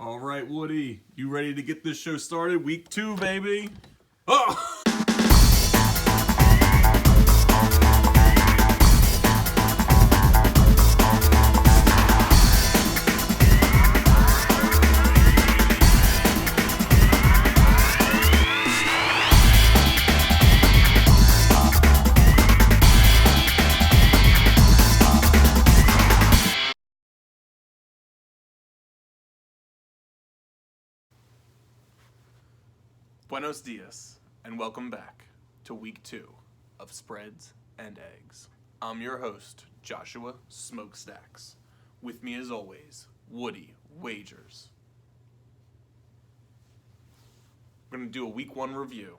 All right, Woody, you ready to get this show started? Week 2, baby. Oh! Buenos dias, and welcome back to week 2 of Spreads and Eggs. I'm your host, Joshua Smokestacks. With me as always, Woody Wagers. We're going to do a week 1 review.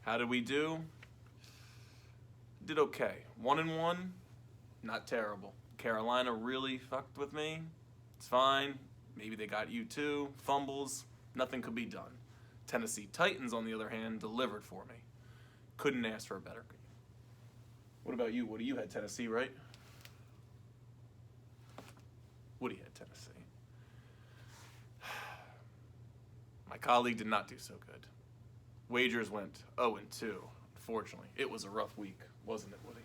How did we do? Did okay. 1-1, not terrible. Carolina really fucked with me. It's fine. Maybe they got you too. Fumbles, nothing could be done. Tennessee Titans, on the other hand, delivered for me. Couldn't ask for a better game. What about you, Woody? You had Tennessee, right? Woody had Tennessee. My colleague did not do so good. Wagers went 0-2. Unfortunately, it was a rough week, wasn't it, Woody?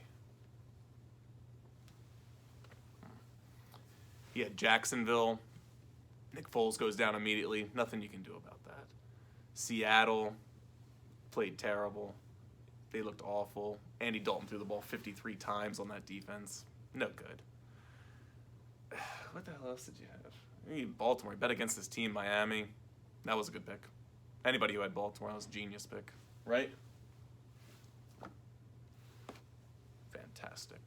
He had Jacksonville. Nick Foles goes down immediately. Nothing you can do about that. Seattle played terrible. They looked awful. Andy Dalton threw the ball 53 times on that defense. No good. What the hell else did you have? You need Baltimore. Bet against this team, Miami. That was a good pick. Anybody who had Baltimore, that was a genius pick. Right? Fantastic.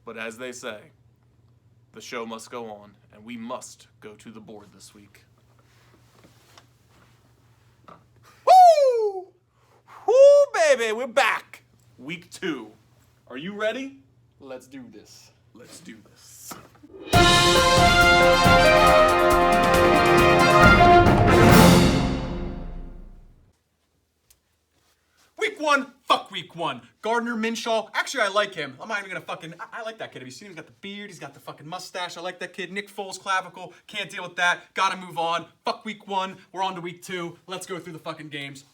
But as they say, the show must go on, and we must go to the board this week. Woo! Woo, baby, we're back. Week 2. Are you ready? Let's do this. Let's do this. Week 1, fuck week 1. Gardner Minshew, actually I like him. I'm not even gonna I like that kid. Have you seen him? He's got the beard, he's got the fucking mustache. I like that kid. Nick Foles clavicle, can't deal with that. Gotta move on. Fuck week 1, we're on to week 2. Let's go through the fucking games.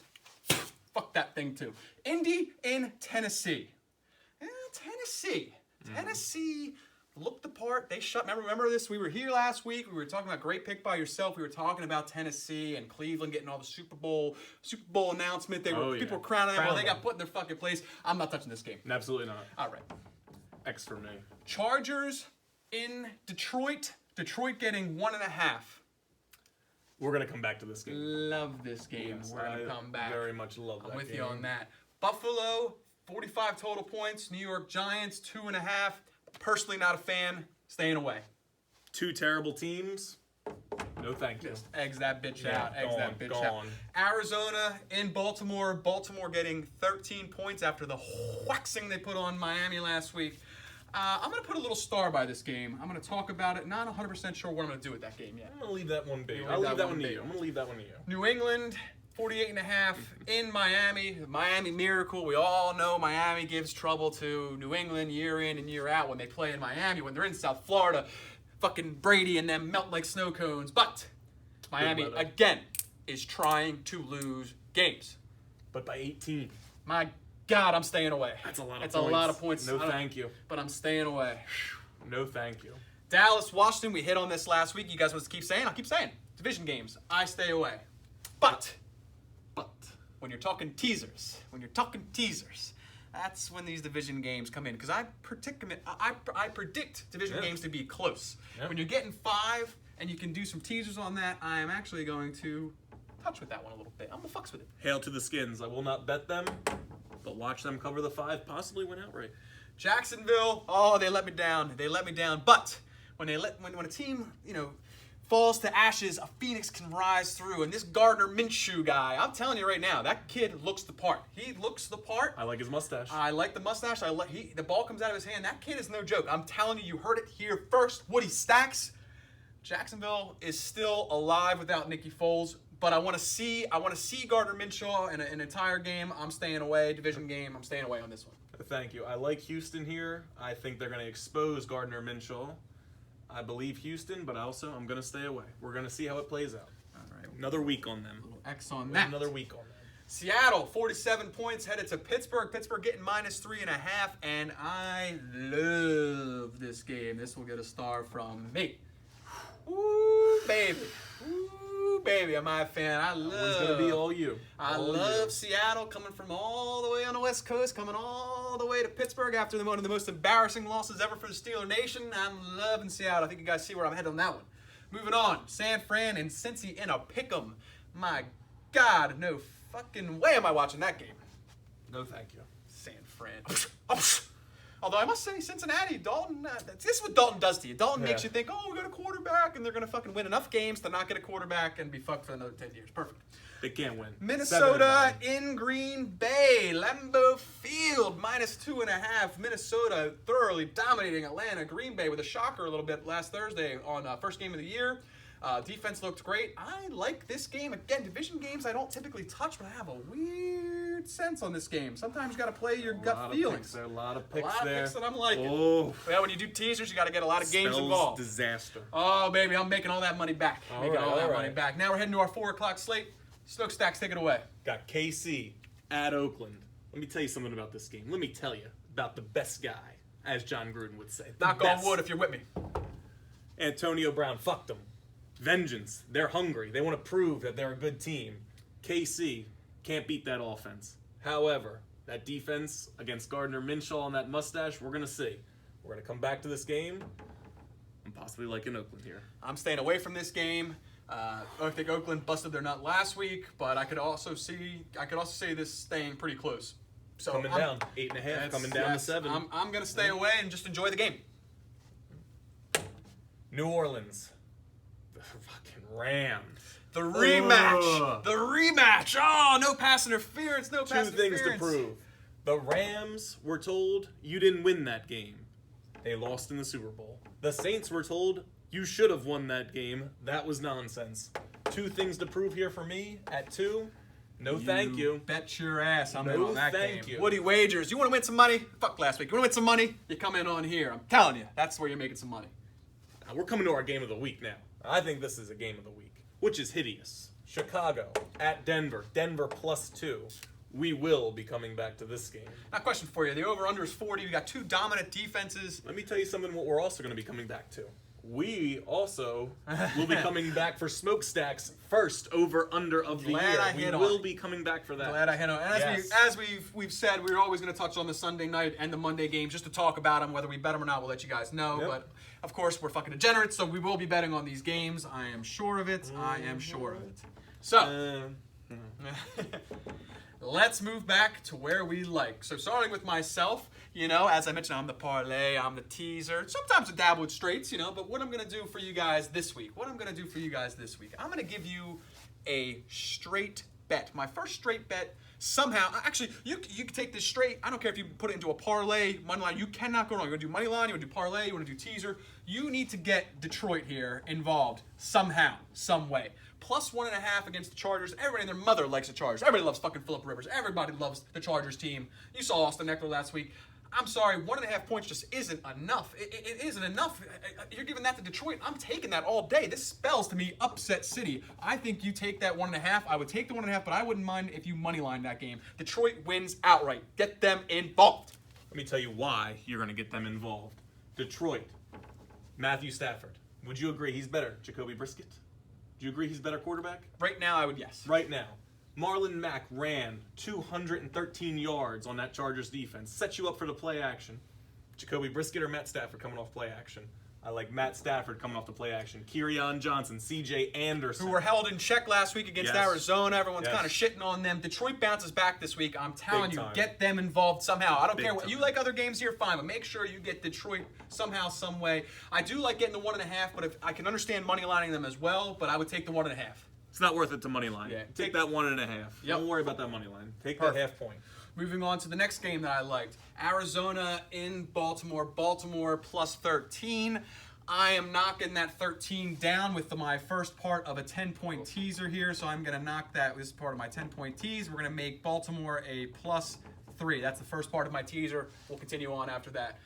Fuck that thing too. Indy in Tennessee. Tennessee looked the part. They shut. Remember this? We were here last week. We were talking about great pick by yourself. We were talking about Tennessee and Cleveland getting all the Super Bowl announcement. People were crowning them. Well, they got put in their fucking place. I'm not touching this game. Absolutely not. All right. X for me. Chargers in Detroit. Detroit getting 1.5. We're going to come back to this game. Love this game. Yes, we're going to come back. Very much love that I'm with game. you on that. Buffalo, 45 total points. New York Giants, 2.5. Personally not a fan. Staying away. 2 terrible teams. No thank you. Just eggs that bitch out. Eggs gone, that bitch gone. out. Arizona in Baltimore. Baltimore getting 13 points after the waxing they put on Miami last week. I'm going to put a little star by this game. I'm going to talk about it. Not 100% sure what I'm going to do with that game yet. I'm going to leave that one be. I'll leave that one to you. I'm going to leave that one to you. New England, 48.5 in Miami. The Miami Miracle. We all know Miami gives trouble to New England year in and year out when they play in Miami. When they're in South Florida, fucking Brady and them melt like snow cones. But Miami, again, is trying to lose games. But by 18. My God, I'm staying away. That's a lot of points. points. That's a lot of points. No thank you. But I'm staying away. No thank you. Dallas, Washington, we hit on this last week. You guys want to keep saying? I'll keep saying. Division games, I stay away. But when you're talking teasers, that's when these division games come in. Because I predict division games to be close. When you're getting 5 and you can do some teasers on that, I am actually going to touch with that one a little bit. I'm going to fucks with it. Hail to the Skins. I will not bet them, but watch them cover the 5, possibly win outright. Jacksonville, they let me down. But when a team, falls to ashes, a phoenix can rise through. And this Gardner Minshew guy, I'm telling you right now, that kid looks the part. He looks the part. I like his mustache. I like the mustache. The ball comes out of his hand. That kid is no joke. I'm telling you, you heard it here first. Woody Stacks. Jacksonville is still alive without Nicky Foles. But I want to see Gardner Minshew in an entire game. I'm staying away. Division game. I'm staying away on this one. Thank you. I like Houston here. I think they're going to expose Gardner Minshew. I believe Houston, but I'm going to stay away. We're going to see how it plays out. All right. Another week on them. Little X on that. Another week on them. Seattle, 47 points, headed to Pittsburgh. Pittsburgh getting -3.5, and I love this game. This will get a star from me. Ooh, baby. Ooh, baby. I'm a fan. I love. One's going to be all you. I love Seattle coming from all the way on the West Coast, coming all the way to Pittsburgh after one of the most embarrassing losses ever for the Steeler Nation. I'm loving Seattle. I think you guys see where I'm headed on that one. Moving on, San Fran and Cincy in a pick'em. My God, no fucking way am I watching that game. No, thank you. San Fran. Although I must say, Cincinnati, Dalton, this is what Dalton does to you. Dalton makes you think, oh, we got a quarterback, and they're going to fucking win enough games to not get a quarterback and be fucked for another 10 years. Perfect. They can't win. Minnesota in Green Bay. Lambeau Field, -2.5. Minnesota thoroughly dominating Atlanta. Green Bay with a shocker a little bit last Thursday on first game of the year. Defense looked great. I like this game. Again, division games I don't typically touch, but I have a weird sense on this game. Sometimes you got to play your gut feelings. A lot of picks A lot there. of picks that I'm liking. Oh. Yeah, when you do teasers, you got to get a lot of games Spells involved. disaster. Oh, baby, I'm making all that money back. Making all that money back. Now we're heading to our 4 o'clock slate. Smokestacks, take it away. Got KC at Oakland. Let me tell you something about this game. Let me tell you about the best guy, as John Gruden would say. Knock on wood if you're with me. Antonio Brown, fuck them. Vengeance. They're hungry. They want to prove that they're a good team. KC can't beat that offense. However, that defense against Gardner Minshew and that mustache, we're going to see. We're going to come back to this game. I'm possibly liking Oakland here. I'm staying away from this game. I think Oakland busted their nut last week, but I could also see this staying pretty close. So Coming down 8.5, coming down to 7. I'm gonna stay away and just enjoy the game. New Orleans, the fucking Rams. The rematch. The rematch. Oh, no pass interference. No pass interference. 2 things to prove. The Rams were told you didn't win that game. They lost in the Super Bowl. The Saints were told you should have won that game. That was nonsense. 2 things to prove here for me at 2. No, thank you. Bet your ass I'm in No, on that thank game. you. Woodie Wagers. You want to win some money? Fuck last week. You want to win some money? You come in on here. I'm telling you, that's where you're making some money. We're coming to our game of the week now. I think this is a game of the week, which is hideous. Chicago at Denver. Denver +2. We will be coming back to this game. Now, question for you. The over-under is 40. We got 2 dominant defenses. Let me tell you something what we're also going to be coming back to. We also will be coming back for Smokestacks first over-under of the year. We will be coming back for that. Glad I hit on. And as we've said, we're always going to touch on the Sunday night and the Monday games just to talk about them. Whether we bet them or not, we'll let you guys know. Yep. But, of course, we're fucking degenerates, so we will be betting on these games. I am sure of it. I am sure of it. So, let's move back to where we like. So starting with myself, as I mentioned, I'm the parlay, I'm the teaser. Sometimes I dabble with straights, but what I'm going to do for you guys this week, I'm going to give you a straight bet. My first straight bet, somehow, actually, you can take this straight. I don't care if you put it into a parlay, money line. You cannot go wrong. You want to do money line, you want to do parlay, you want to do teaser. You need to get Detroit here involved somehow, some way. +1.5 against the Chargers. Everybody and their mother likes the Chargers. Everybody loves fucking Phillip Rivers. Everybody loves the Chargers team. You saw Austin Eckler last week. I'm sorry, 1.5 points just isn't enough. It isn't enough. You're giving that to Detroit. I'm taking that all day. This spells to me upset city. I think you take that 1.5. I would take the 1.5, but I wouldn't mind if you moneyline that game. Detroit wins outright. Get them involved. Let me tell you why you're going to get them involved. Detroit, Matthew Stafford. Would you agree he's better? Jacoby Brissett? Do you agree he's a better quarterback? Right now, I would yes. Right now. Marlon Mack ran 213 yards on that Chargers defense. Set you up for the play action. Jacoby Brissett or Matt Stafford coming off play action? I like Matt Stafford coming off the play action. Kerryon Johnson, C.J. Anderson. Who were held in check last week against Arizona. Everyone's kind of shitting on them. Detroit bounces back this week. I'm telling you, get them involved somehow. I don't care what you like other games here, fine, but make sure you get Detroit somehow, some way. I do like getting the 1.5, but if I can understand money lining them as well, but I would take the 1.5. It's not worth it to money line. Yeah, take that 1.5. Yep. Don't worry about that money line. Take that half point. Moving on to the next game that I liked. Arizona in Baltimore. Baltimore +13. I am knocking that 13 down with my first part of a 10-point teaser here, so I'm going to knock that. This is part of my 10-point tease. We're going to make Baltimore a +3. That's the first part of my teaser. We'll continue on after that.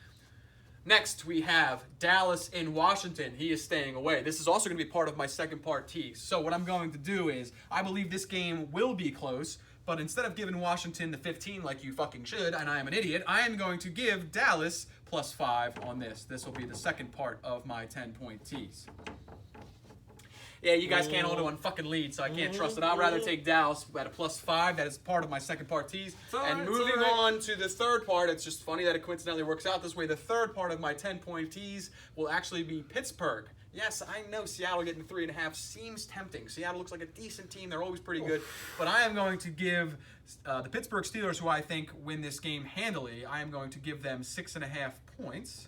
Next, we have Dallas in Washington. He is staying away. This is also going to be part of my second part tease. So what I'm going to do is, I believe this game will be close, but instead of giving Washington the 15 like you fucking should, and I am an idiot, I am going to give Dallas +5 on this. This will be the second part of my 10-point tease. Yeah, you guys can't hold it on fucking lead, so I can't trust it. I'd rather take Dallas at a +5. That is part of my second part tease. And moving on to the third part, it's just funny that it coincidentally works out this way. The third part of my 10-point tease will actually be Pittsburgh. Yes, I know Seattle getting 3.5 seems tempting. Seattle looks like a decent team. They're always pretty good. But I am going to give the Pittsburgh Steelers, who I think win this game handily, I am going to give them 6.5 points.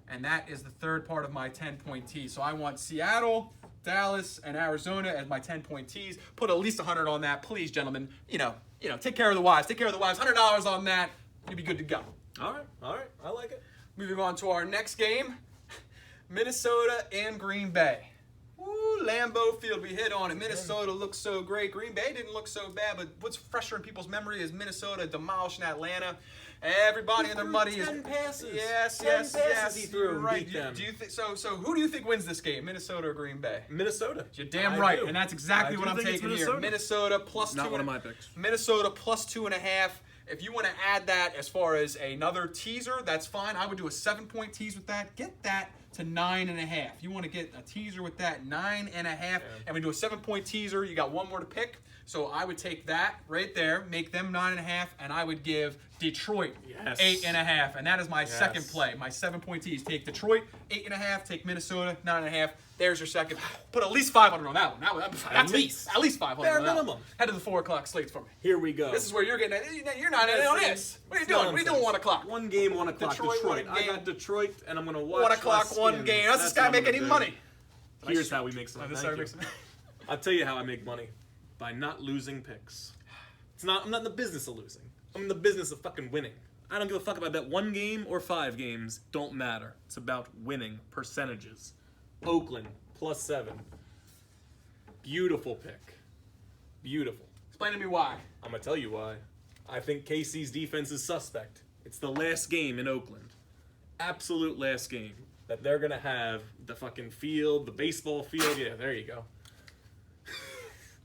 And that is the third part of my 10-point tease. So I want Seattle, Dallas, and Arizona as my 10-point tease. Put at least 100 on that, please, gentlemen. You know, take care of the wives. Take care of the wives. $100 on that. You'll be good to go. All right. I like it. Moving on to our next game, Minnesota and Green Bay. Woo, Lambeau Field, we hit on it. Minnesota looks so great. Green Bay didn't look so bad, but what's fresher in people's memory is Minnesota demolishing Atlanta. Everybody in their money is 10 passes. Yes. 10 passes he threw and right. beat them. Do you think so? So who do you think wins this game, Minnesota or Green Bay? Minnesota. You're damn I right, do. and that's exactly I what do I'm think it's taking here. Minnesota. Minnesota +2. Not one of my picks. Minnesota +2.5. If you want to add that as far as another teaser, that's fine. I would do a 7-point tease with that. Get that to 9.5. You want to get a teaser with that, 9.5. And we do a 7-point teaser. You got one more to pick. So I would take that right there, make them 9.5, and I would give Detroit 8.5. And that is my second play. My 7-point tease. Take Detroit 8.5. Take Minnesota 9.5. There's your second. Put at least 500 on that one. At least 500. Bare on that minimum. one. Head to the 4 o'clock slates for me. Here we go. This is where you're getting. You're not in on this. What are you doing? What are you doing? 1 o'clock. One game, 1 o'clock. Detroit, Detroit. one I game. got Detroit, and I'm gonna watch. 1 o'clock, my one skins. game. Does this That's guy what make I'm any gonna money? do. Here's how we make some money. Sorry, Thank you. I'll tell you how I make money. By not losing picks. I'm not in the business of losing. I'm in the business of fucking winning. I don't give a fuck if I bet 1 game or 5 games. Don't matter. It's about winning percentages. Oakland +7. Beautiful pick. Beautiful. Explain to me why. I'm gonna tell you why. I think KC's defense is suspect. It's the last game in Oakland. Absolute last game that they're gonna have the fucking field, the baseball field. Yeah, there you go.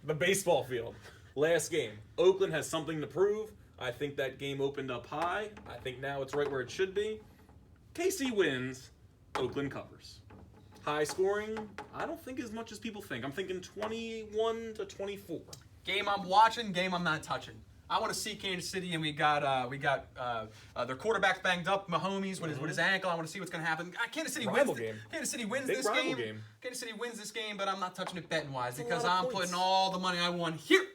The baseball field. Last game. Oakland has something to prove. I think that game opened up high. I think now it's right where it should be. KC wins. Oakland covers. High scoring, I don't think as much as people think. I'm thinking 21-24. Game I'm watching, game I'm not touching. I want to see Kansas City, and we got their quarterback's banged up, Mahomes with his ankle. I want to see what's going to happen. Kansas City Rival wins. game. Kansas City wins Big this rival game. game. Kansas City wins this game, but I'm not touching it betting wise That's a because lot of I'm points. putting all the money I won here,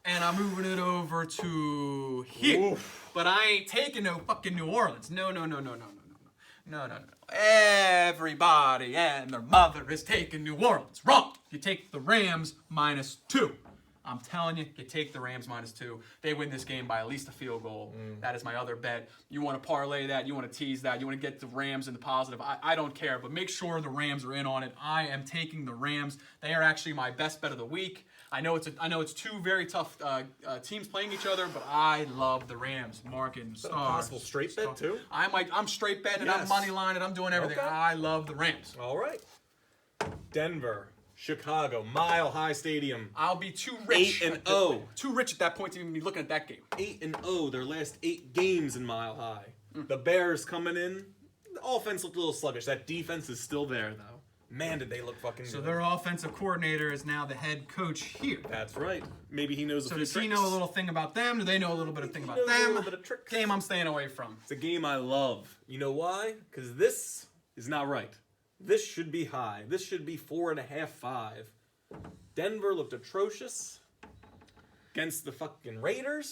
and I'm moving it over to here. Oof. But I ain't taking no fucking New Orleans. No. Everybody and their mother is taking New Orleans. Wrong. You take the Rams -2. I'm telling you, you take the Rams -2. They win this game by at least a field goal. That is my other bet. You want to parlay that. You want to tease that. You want to get the Rams in the positive. I don't care, but make sure the Rams are in on it. I am taking the Rams. They are actually my best bet of the week. I know it's two very tough teams playing each other, but I love the Rams. Marking stars. Possible straight bet too? I'm straight betting. I'm Yes. money lining. I'm doing everything. Okay. I love the Rams. All right. Denver, Chicago, Mile High Stadium. I'll be too rich. 8-0. Too rich at that point to even be looking at that game. 8-0, their last 8 games in Mile High. The Bears coming in. The offense looked a little sluggish. That defense is still there, though. Man, did they look fucking So good. their offensive coordinator is now the head coach here. That's right. Maybe he knows a So few does he tricks. know a little thing about them? Do they know a little bit of thing about knows a them? little bit of tricks. Game I'm staying away from. It's a game I love. You know why? Because this is not right. This should be high. This should be 4.5, 5. Denver looked atrocious against the fucking Raiders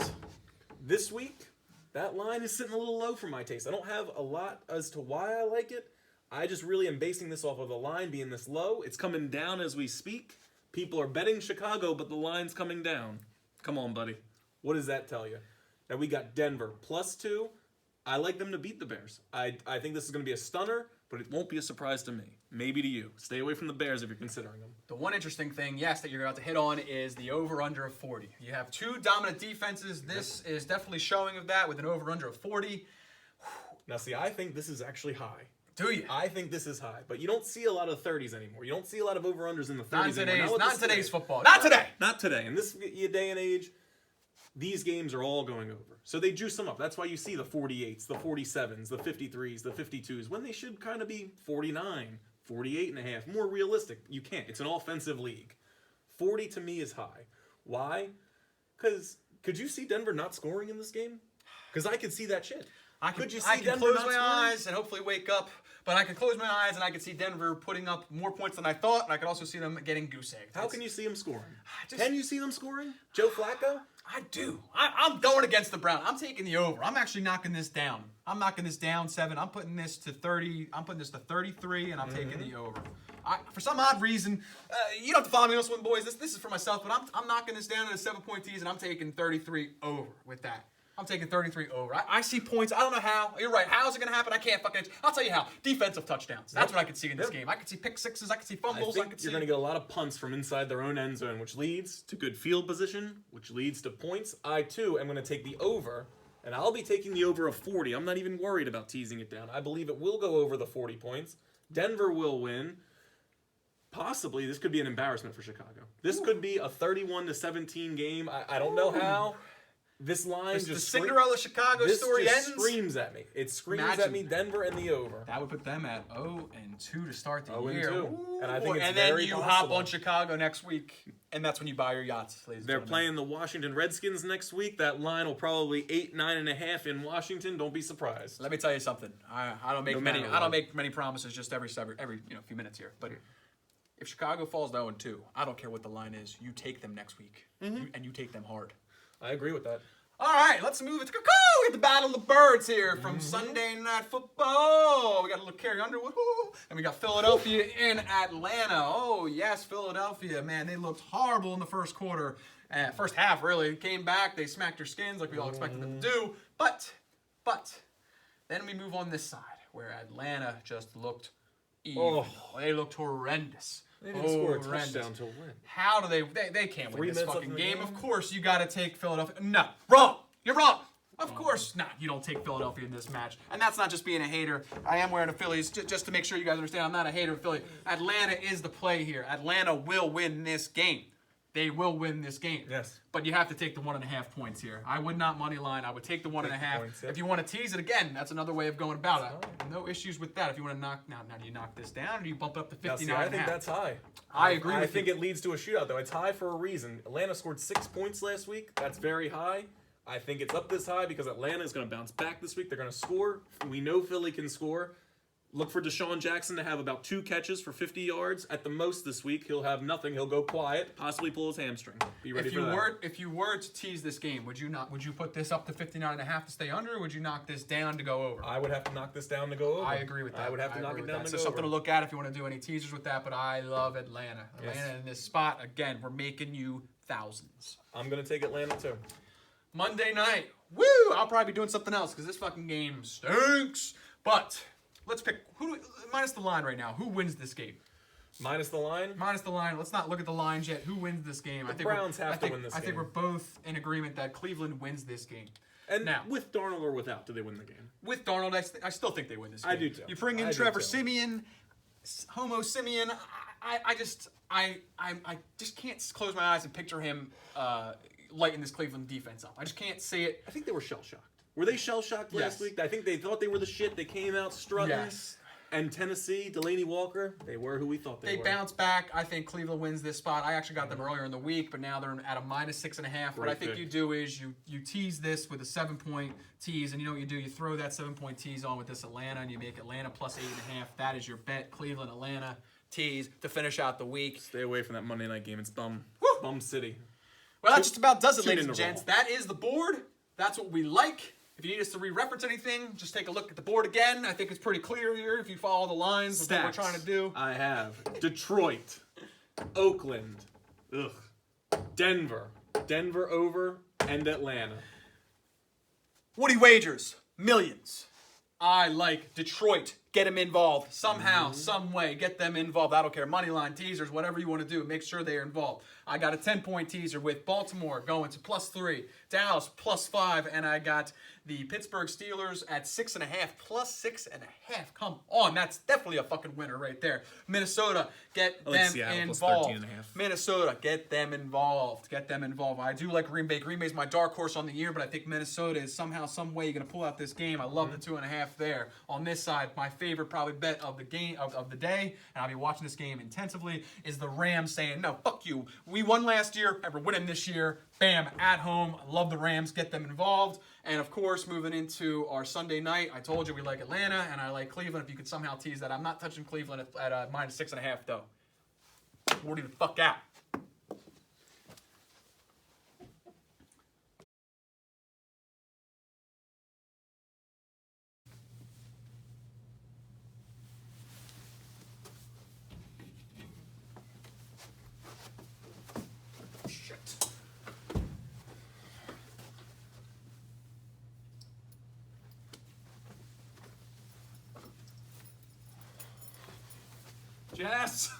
this week. That line is sitting a little low for my taste. I don't have a lot as to why I like it. I just really am basing this off of the line being this low. It's coming down as we speak. People are betting Chicago, but the line's coming down. Come on, buddy. What does that tell you? Now we got Denver +2. I like them to beat the Bears. I think this is going to be a stunner, but it won't be a surprise to me. Maybe to you. Stay away from the Bears if you're considering them. The one interesting thing, yes, that you're about to hit on is the over-under of 40. You have two dominant defenses. This is definitely showing of that with an over-under of 40. Now, see, I think this is actually high. Do you? I think this is high, but you don't see a lot of 30s anymore. You don't see a lot of over-unders in the 30s Not in today's, anymore. not in today's football. Not today. Not today. In this day and age, these games are all going over. So they juice them up. That's why you see the 48s, the 47s, the 53s, the 52s, when they should kind of be 49, 48 and a half. More realistic. You can't. It's an offensive league. 40 to me is high. Why? Because could you see Denver not scoring in this game? Because I could see that shit. I can close my eyes and hopefully wake up, but I can close my eyes and I can see Denver putting up more points than I thought, and I can also see them getting goose egged. How can you see them scoring? Can you see them scoring? Joe Flacco? I do. I'm going against the Browns. I'm taking the over. I'm actually knocking this down. I'm knocking this down 7. I'm putting this to 30. I'm putting this to 33, and I'm taking the over. For some odd reason, you don't have to follow me on this one, boys. This is for myself, but I'm knocking this down at a 7-point tease, and I'm taking 33 over with that. I'm taking 33 over. I see points. I don't know how. You're right. How is it going to happen? I can't fucking... I'll tell you how. Defensive touchdowns. That's what I can see in this game. I can see pick sixes. I can see fumbles. I think you're going to get a lot of punts from inside their own end zone, which leads to good field position, which leads to points. I, too, am going to take the over, and I'll be taking the over of 40. I'm not even worried about teasing it down. I believe it will go over the 40 points. Denver will win. Possibly, this could be an embarrassment for Chicago. This could be a 31-17 game. I don't know how. This line the Cinderella Chicago story ends. This screams at me. It screams at me Denver and the over. That would put them at 0-2 to start the 0-2. year. And I think it's and very then you possible. hop on Chicago next week, and that's when you buy your yachts, ladies and They're gentlemen. playing the Washington Redskins next week. That line will probably 8-9.5 in Washington. Don't be surprised. Let me tell you something. I don't make many. I don't make many promises just every few minutes here. But if Chicago falls to 0-2, I don't care what the line is. You take them next week, and you take them hard. I agree with that. All right, let's move it to we get the Battle of the Birds here from Sunday Night Football. We got a little Carrie Underwood, and we got Philadelphia in Atlanta. Oh yes, Philadelphia, man, they looked horrible in the first quarter, first half really. Came back, they smacked their skins like we all expected them to do. But then we move on this side where Atlanta just looked evil. Oh. They looked horrendous. They didn't score a touchdown to win. How do they can't win this fucking game. game? Of course, you got to take Philadelphia. No, wrong. You're wrong. Of course not. You don't take Philadelphia in this match. And that's not just being a hater. I am wearing a Phillies just to make sure you guys understand. I'm not a hater of Philly. Atlanta is the play here. Atlanta will win this game. They will win this game. Yes. But you have to take the 1.5 points here. I would not money line. I would take the 1.5. Points, yeah. If you want to tease it again, that's another way of going about it. No issues with that. If you want to knock now do you knock this down or do you bump it up to 59.5? I think that's high. I agree with you. I think it leads to a shootout, though. It's high for a reason. Atlanta scored 6 points last week. That's very high. I think it's up this high because Atlanta is going to bounce back this week. They're going to score. We know Philly can score. Look for Deshaun Jackson to have about 2 catches for 50 yards at the most this week. He'll have nothing. He'll go quiet, possibly pull his hamstring. Be ready for that. If you were to tease this game, would you put this up to 59.5 to stay under, or would you knock this down to go over? I would have to knock this down to go over. I agree with that. I would have to knock it down to So go something over. to look at if you want to do any teasers with that, but I love Atlanta. Atlanta in this spot, again, we're making you thousands. I'm going to take Atlanta, too. Monday night. Woo! I'll probably be doing something else because this fucking game stinks. But let's pick minus the line right now. Who wins this game? Minus the line? Minus the line. Let's not look at the lines yet. Who wins this game? The Browns have to win this game. I think we're both in agreement that Cleveland wins this game. And now, with Darnold or without, do they win the game? With Darnold, I still think they win this game. I do too. You bring in Trevor Siemian, Homo Simeon. I just can't close my eyes and picture him lighting this Cleveland defense up. I just can't see it. I think they were shell-shocked. Were they shell-shocked last week? I think they thought they were the shit. They came out strutting. Yes. And Tennessee, Delaney Walker, they were who we thought they were. They bounce back. I think Cleveland wins this spot. I actually got them earlier in the week, but now they're at a minus 6.5. What I think you do is you tease this with a 7-point tease, and you know what you do? You throw that 7-point tease on with this Atlanta, and you make Atlanta plus 8.5. That is your bet. Cleveland, Atlanta, tease to finish out the week. Stay away from that Monday night game. It's bum city. Well, that just about does it, ladies and gents. That is the board. That's what we like. If you need us to re-reference anything, just take a look at the board again. I think it's pretty clear here if you follow the lines of what we're trying to do. I have Detroit, Oakland, Denver over, and Atlanta. Woody wagers, millions. I like Detroit Get them involved somehow, some way. Get them involved. I don't care. Money line, teasers, whatever you want to do. Make sure they're involved. I got a 10-point teaser with Baltimore going to +3, Dallas +5, and I got the Pittsburgh Steelers at 6.5, +6.5. Come on, that's definitely a fucking winner right there. Minnesota, get like them Seattle involved. +13.5. Minnesota, get them involved. Get them involved. I do like Green Bay. Green Bay's my dark horse on the year, but I think Minnesota is somehow, some way going to pull out this game. I love the 2.5 there. On this side, my favorite probably bet of the game of the day, and I'll be watching this game intensively, is the Rams saying, no, fuck you. We won last year, and we're winning this year. Bam, at home. I love the Rams. Get them involved. And of course, moving into our Sunday night, I told you we like Atlanta, and I like Cleveland. If you could somehow tease that. I'm not touching Cleveland at -6.5, though. Woody the fuck out. Shit. Jess.